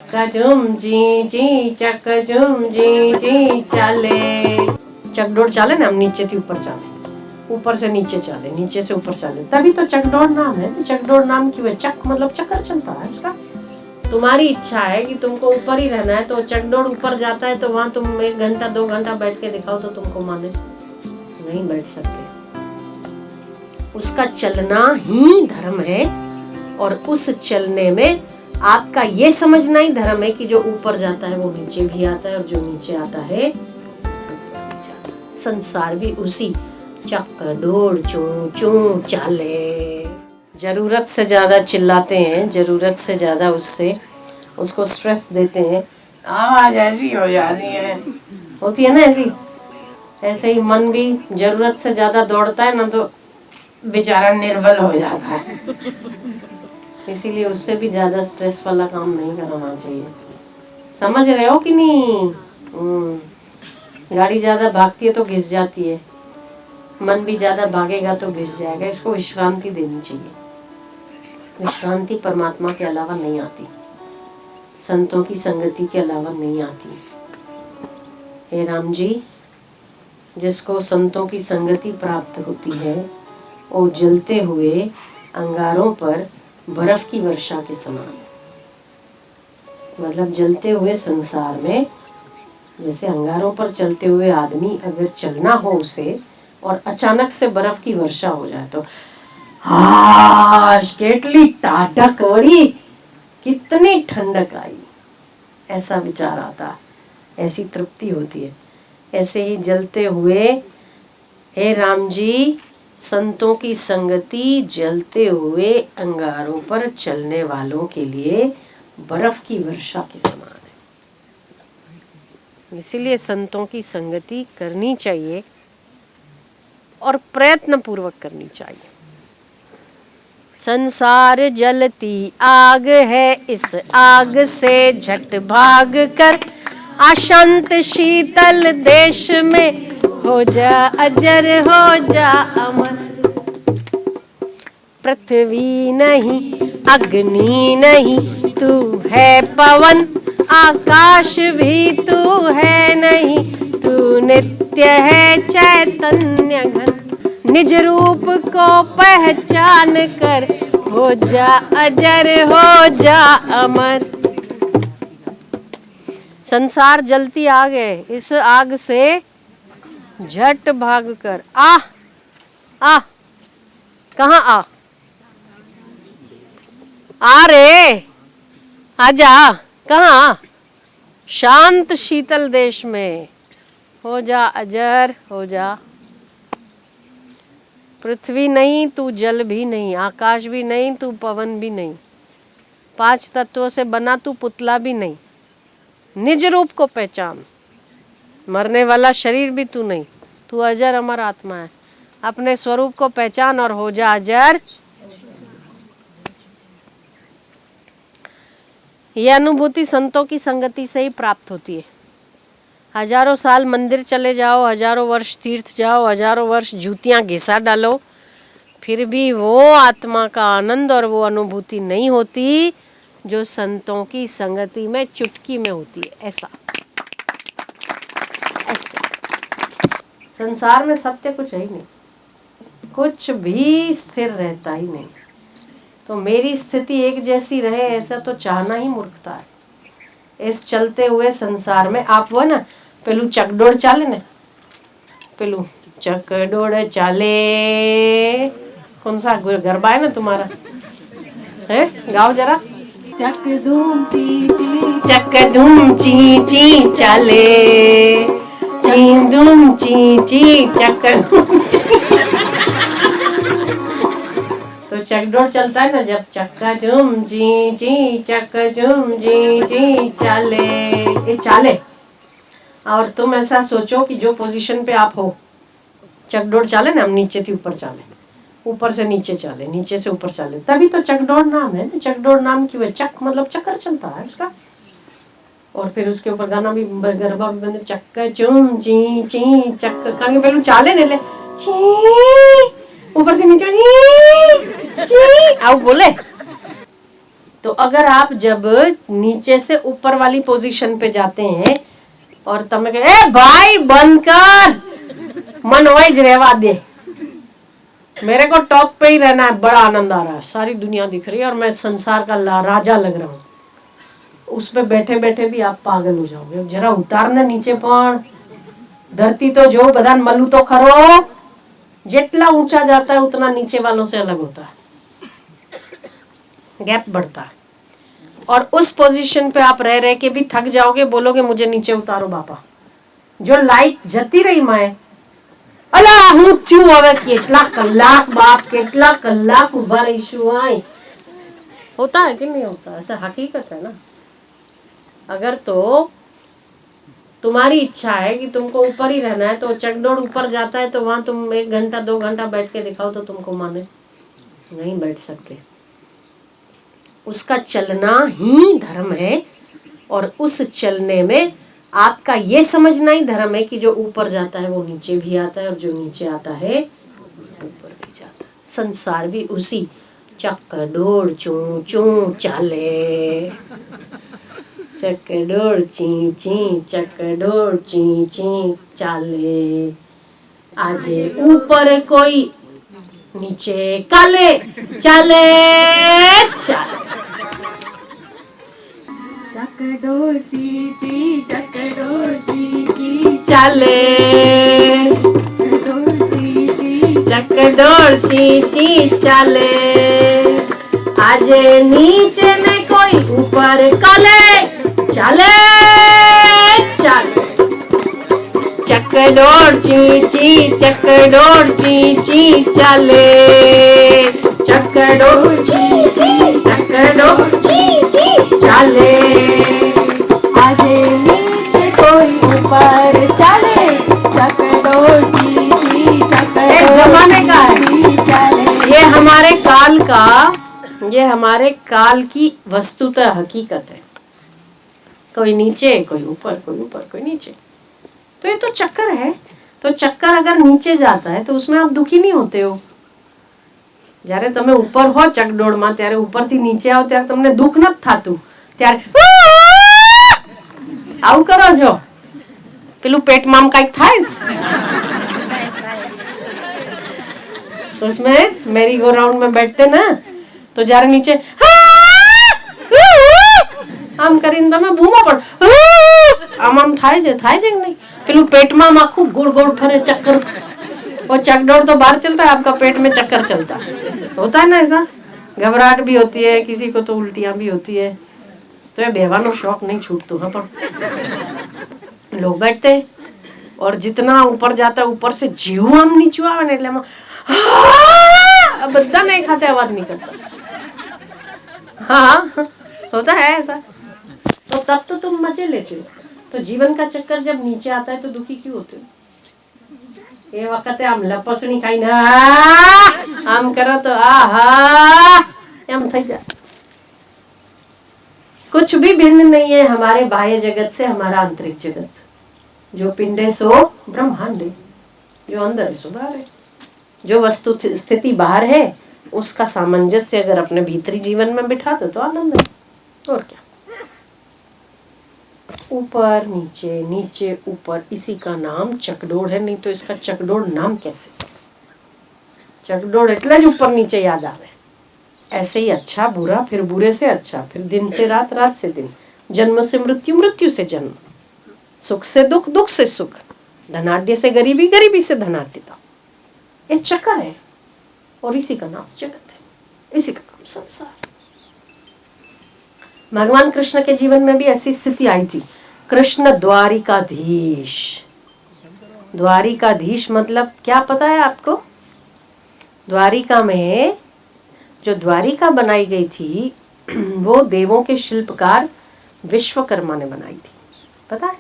चक्का झुम जी चक्का झुम जी चाले। चकडोर चाले ना, हम नीचे थी ऊपर चाले, ऊपर से नीचे चाले, नीचे से ऊपर चाले, तभी तो चकडोर नाम है। चकडोर नाम क्यों है? चक मतलब चक्कर चलता है उसका। तुम्हारी इच्छा है कि तुमको ऊपर ही रहना है तो चकडोर ऊपर जाता है, तो वहां तुम 1 घंटा 2 घंटा बैठ के दिखाओ तो तुमको माने, नहीं बैठ सकते। उसका चलना ही धर्म है, और उस चलने में आपका ये समझना ही धर्म है कि जो ऊपर जाता है वो नीचे भी आता है, और जो नीचे आता है संसार भी उसी चकडोर चू चू चाले। जरूरत से ज्यादा चिल्लाते हैं, जरूरत से ज्यादा उसको स्ट्रेस देते हैं, आवाज ऐसी हो जाती है, होती है ना ऐसी। ऐसे ही मन भी जरूरत से ज्यादा दौड़ता है ना तो बेचारा निर्बल हो जाता है। इसीलिए उससे भी ज्यादा स्ट्रेस वाला काम नहीं करना चाहिए। समझ रहे हो कि नहीं? गाड़ी ज्यादा भागती है तो घिस जाती है, मन भी ज्यादा भागेगा तो घिस जाएगा। इसको विश्रांति देनी चाहिए। विश्रांति परमात्मा के अलावा नहीं आती, संतों की संगति के अलावा नहीं आती। हे राम जी, जिसको संतों की संगति प्राप्त होती है वो जलते हुए अंगारों पर बर्फ की वर्षा के समान। मतलब जलते हुए संसार में जैसे अंगारों पर चलते हुए आदमी अगर चलना हो उसे, और अचानक से बर्फ की वर्षा हो जाए तो केटली टाढक वड़ी, कितनी ठंडक आई, ऐसा विचार आता, ऐसी तृप्ति होती है। ऐसे ही जलते हुए हे राम जी, संतों की संगति जलते हुए अंगारों पर चलने वालों के लिए बर्फ की वर्षा के समान है। इसीलिए संतों की संगति करनी चाहिए और प्रयत्न पूर्वक करनी चाहिए। संसार जलती आग है, इस आग से झट भाग कर अशांत शीतल देश में हो जा अजर, हो जा अमर। पृथ्वी नहीं अग्नि नहीं तू है पवन, आकाश भी तू है नहीं, तू नित्य है चैतन्य घन। निज रूप को पहचान कर हो जा अजर, हो जा अमर। संसार जलती आग है, इस आग से झट भाग कर आ कहाँ आ रे, आजा, कहाँ? शांत शीतल देश में हो जा अजर, हो जा। पृथ्वी नहीं तू जल भी नहीं, आकाश भी नहीं तू पवन भी नहीं, 5 तत्वों से बना तू पुतला भी नहीं। निज रूप को पहचान, मरने वाला शरीर भी तू नहीं, तू अजर अमर आत्मा है। अपने स्वरूप को पहचान और हो जा अजर। यह अनुभूति संतों की संगति से ही प्राप्त होती है। हजारों साल मंदिर चले जाओ, हजारों वर्ष तीर्थ जाओ, हजारों वर्ष जूतियां घिसा डालो, फिर भी वो आत्मा का आनंद और वो अनुभूति नहीं होती जो संतों की संगति में चुटकी में होती है। ऐसा संसार में सत्य कुछ है ही नहीं, कुछ भी स्थिर रहता ही नहीं। तो मेरी स्थिति एक जैसी रहे ऐसा तो चाहना ही मूर्खता है। इस चलते हुए संसार में आप वो ना पेलू चकडोर चाले ने, पेलू चकडोर चाले, कौन सा गरबा है ना तुम्हारा, है? गाओ जरा। चकधूम ची ची चाले, चींदूम ची ची चकधूम ची। तो चकडोर चलता है ना जब, चक्का झुम जी चक्का झुम जी चाले, ये चाले। और तुम ऐसा सोचो कि जो पोजीशन पे आप हो, चकडोर चाले ना, हम नीचे थी ऊपर चाले, ऊपर से नीचे चाले, नीचे से ऊपर चाले, तभी तो चकडोर नाम है। चकडोर नाम क्यों है? चक मतलब चक्कर चलता है उसका। और फिर उसके ऊपर गाना भी, गरबा भी बंद, चक्का झुम जी चक्का, कहीं पहले चाले ने ले ऊपर से नीचे आओ बोले। तो अगर आप जब नीचे से ऊपर वाली पोजीशन पे जाते हैं और तमे कहे ए भाई बंद कर, मन वाइज रहवा दे, मेरे को टॉप पे ही रहना है, बड़ा आनंद आ रहा है, सारी दुनिया दिख रही है और मैं संसार का राजा लग रहा हूँ, उस पे बैठे बैठे भी आप पागल हो जाओगे। जरा उतारना नीचे, पण धरती तो जो बदान मलू तो खरो, जितना ऊंचा जाता है उतना नीचे वालों से अलग होता है, गैप बढ़ता है। और उस पोजीशन पे आप रह रहे के भी थक जाओगे, बोलोगे मुझे नीचे उतारो बापा। जो लाइट जती रही मैं अला हूँ थू હવે કેટલા કલાક બાપ કેટલા કલાક ઉભા રહીશું આય, होता है कि नहीं होता? ऐसा हकीकत है ना। अगर तो तुम्हारी इच्छा है कि तुमको ऊपर ही रहना है तो चकडोर ऊपर जाता है तो वहां तुम 1 घंटा 2 घंटा बैठ के दिखाओ तो तुमको माने, नहीं बैठ सकते। उसका चलना ही धर्म है और उस चलने में आपका ये समझना ही धर्म है कि जो ऊपर जाता है वो नीचे भी आता है और जो नीचे आता है ऊपर भी जाता है। संसार भी उसी चकडोर चू चू चाले, चकडोर ची ची चकडोर ची ची चाले, आजे ऊपर कोई नीचे काले चाले चाले, चकडोर ची ची चकडोर ची ची चाले, चकडोर ची ची चाले, आजे नीचे ने कोई ऊपर काले चाले चाले, चकडोर ची ची चकडोर ची ची चाले, चकडोर ची ची चकडोर ची ची चाले, आजे नीचे कोई ऊपर चले, चकडोर ची ची चकडोर जमाने का है, ची चले। ये हमारे काल की वस्तुतः हकीकत है। कोई नीचे कोई ऊपर, कोई ऊपर कोई नीचे, तो ये तो चक्कर है। तो चक्कर अगर नीचे जाता है तो उसमें आप दुखी नहीं होते हो। જ્યારે તમે ઉપર હો ચકડોળમાં ત્યારે ઉપરથી નીચે આવો ત્યારે તમને દુઃખ નથી થાતું, ત્યારે આવું કરો છો, પેલું પેટમાં આમ કાંઈક થાય ને, उसमें मेरी गो राउंड में बैठते ना तो જ્યારે નીચે આમ કરીને તમે બૂમો પડો, આમ આમ થાય છે કે નહીં, પેલું પેટમાં આખું गोल गोल ફરે चक्कर, वो चकडोर तो बाहर चलता है, आपका पेट में चक्कर चलता है, होता है ना ऐसा। घबराहट भी होती है, किसी को तो उल्टियां भी होती है, तो ये बेवानो शौक नहीं छूटतो। हाँ पर लोग बैठते और जितना ऊपर जाता है ऊपर से जीव आम नीचू आवे ने એટલે બધા नहीं खाते, आवाज नहीं करता। हाँ होता है ऐसा। तो तब तो तुम मजे लेते हो। तो जीवन का चक्कर जब नीचे आता है तो दुखी क्यों होते हो? ये वक्त आम लपसणी खाई ना आम करो तो आहा एम थई जाए। कुछ भी भिन्न नहीं है हमारे बाह्य जगत से हमारा आंतरिक जगत। जो पिंड है सो ब्रह्मांड है, जो अंदर है सो बाहर है। जो वस्तु स्थिति बाहर है उसका सामंजस्य अगर अपने भीतरी जीवन में बिठा दो तो आनंद है, और क्या। ऊपर नीचे नीचे ऊपर, इसी का नाम चकडोर है। नहीं तो इसका चकडोर नाम कैसे? चकडोर એટલે જ ऊपर नीचे याद आवे। ऐसे ही अच्छा बुरा, फिर बुरे से अच्छा, फिर दिन से रात, रात से दिन, जन्म से मृत्यु, मृत्यु से जन्म, सुख से दुख, दुख से सुख, धनाढ्य से गरीबी, गरीबी से धनाढ्यता। ये चक्कर है और इसी का नाम जगत है, इसी का नाम संसार। भगवान कृष्ण के जीवन में भी ऐसी स्थिति आई थी। कृष्ण द्वारिकाधीश। द्वारिकाधीश मतलब क्या पता है आपको? द्वारिका में जो द्वारिका बनाई गई थी वो देवों के शिल्पकार विश्वकर्मा ने बनाई थी, पता है?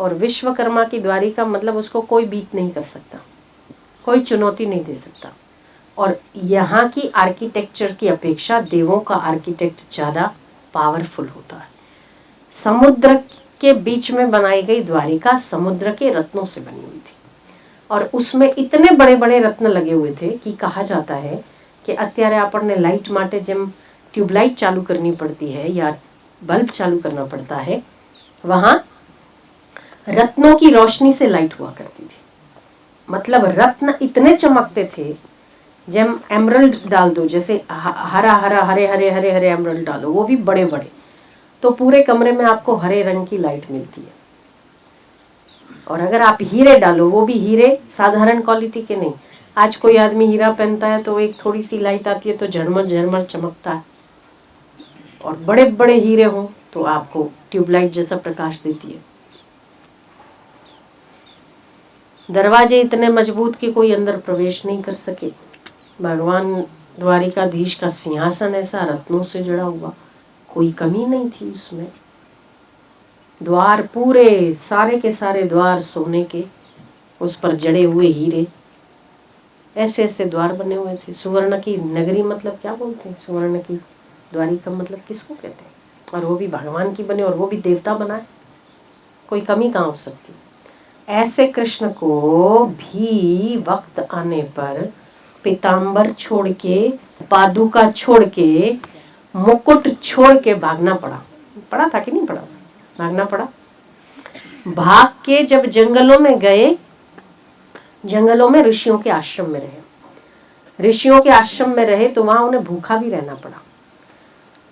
और विश्वकर्मा की द्वारिका मतलब उसको कोई बीट नहीं कर सकता, कोई चुनौती नहीं दे सकता। और यहाँ की आर्किटेक्चर की अपेक्षा देवों का आर्किटेक्ट ज़्यादा पावरफुल होता है। समुद्र के बीच में बनाई गई द्वारिका समुद्र के रत्नों से बनी हुई थी और उसमें इतने बड़े बड़े रत्न लगे हुए थे कि कहा जाता है कि અત્યારે આપણને લાઇટ માટે જેમ ट्यूबलाइट चालू करनी पड़ती है या बल्ब चालू करना पड़ता है, वहां रत्नों की रोशनी से लाइट हुआ करती थी। मतलब रत्न इतने चमकते थे, जब एमरल्ड डाल दो, जैसे हरा हरा हरे हरे हरे हरे एमरल्ड डालो, वो भी बड़े बड़े, तो पूरे कमरे में आपको हरे रंग की लाइट मिलती है। और अगर आप हीरे डालो, वो भी हीरे साधारण क्वालिटी के नहीं। आज कोई आदमी हीरा पहनता है तो एक थोड़ी सी लाइट आती है तो झरमर झरमर चमकता है, और बड़े बड़े हीरे हों तो आपको ट्यूबलाइट जैसा प्रकाश देती है। दरवाजे इतने मजबूत कि कोई अंदर प्रवेश नहीं कर सके। भगवान द्वारिकाधीश का सिंहासन ऐसा रत्नों से जड़ा हुआ, कोई कमी नहीं थी उसमें। द्वार पूरे सारे के सारे द्वार सोने के, उस पर जड़े हुए हीरे, ऐसे ऐसे द्वार बने हुए थे। सुवर्ण की नगरी मतलब क्या बोलते हैं, सुवर्ण की द्वारिका मतलब किसको कहते हैं? और वो भी भगवान की बने, और वो भी देवता बनाए, कोई कमी कहाँ हो सकती। ऐसे कृष्ण को भी वक्त आने पर पीताम्बर छोड़ के, पादुका छोड़ के, मुकुट छोड़ के भागना पड़ा था कि नहीं पड़ा? भागना पड़ा। भाग के जब जंगलों में गए, जंगलों में ऋषियों के आश्रम में रहे। ऋषियों के आश्रम में रहे तो वहां उन्हें भूखा भी रहना पड़ा।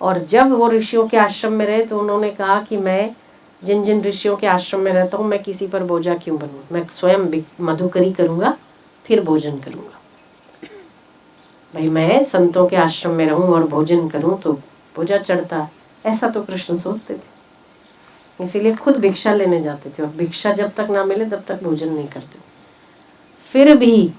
और जब वो ऋषियों के आश्रम में रहे तो उन्होंने कहा कि मैं जिन जिन ऋषियों के आश्रम में रहता हूँ, मैं किसी पर बोझा क्यों बनूं, मैं स्वयं मधुकरी करूंगा, फिर भोजन करूंगा। भाई मैं संतों के आश्रम में रहूं और भोजन करूं तो बोझा चढ़ता है, ऐसा तो कृष्ण सोचते थे। इसीलिए खुद भिक्षा लेने जाते थे, और भिक्षा जब तक ना मिले तब तक भोजन नहीं करते। फिर भी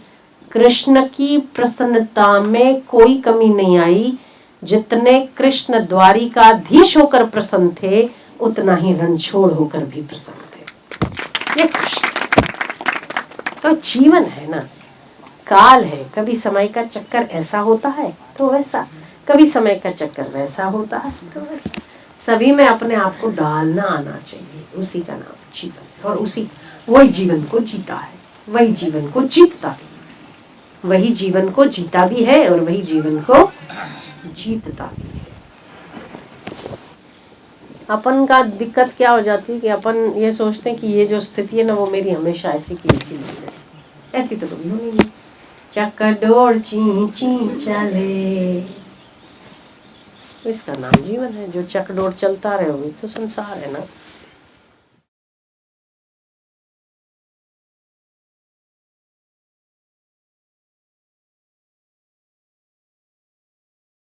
कृष्ण की प्रसन्नता में कोई कमी नहीं आई। जितने कृष्ण द्वारिकाधीश होकर प्रसन्न थे, उतना ही रणछोड़ होकर भी प्रसन्न थे। ये कृष्ण तो जीवन है ना, काल है। कभी समय का चक्कर ऐसा होता है तो वैसा, कभी समय का चक्कर वैसा होता है तो वैसा। सभी में अपने आप को डालना आना चाहिए, उसी का नाम जीवन। और उसी वही जीवन को जीता है, वही जीवन को जीतता है, वही जीवन को जीता भी है और वही जीवन को जीतता भी है। अपन का दिक्कत क्या हो जाती है कि अपन ये सोचते हैं कि ये जो स्थिति है ना, वो मेरी हमेशा ऐसी की ऐसी नहीं है। ऐसी तो कभी होनी नहीं। चकडोर ची ची चले, तो इसका नाम जीवन है। जो चकडोर चलता रहे, वही तो संसार है ना।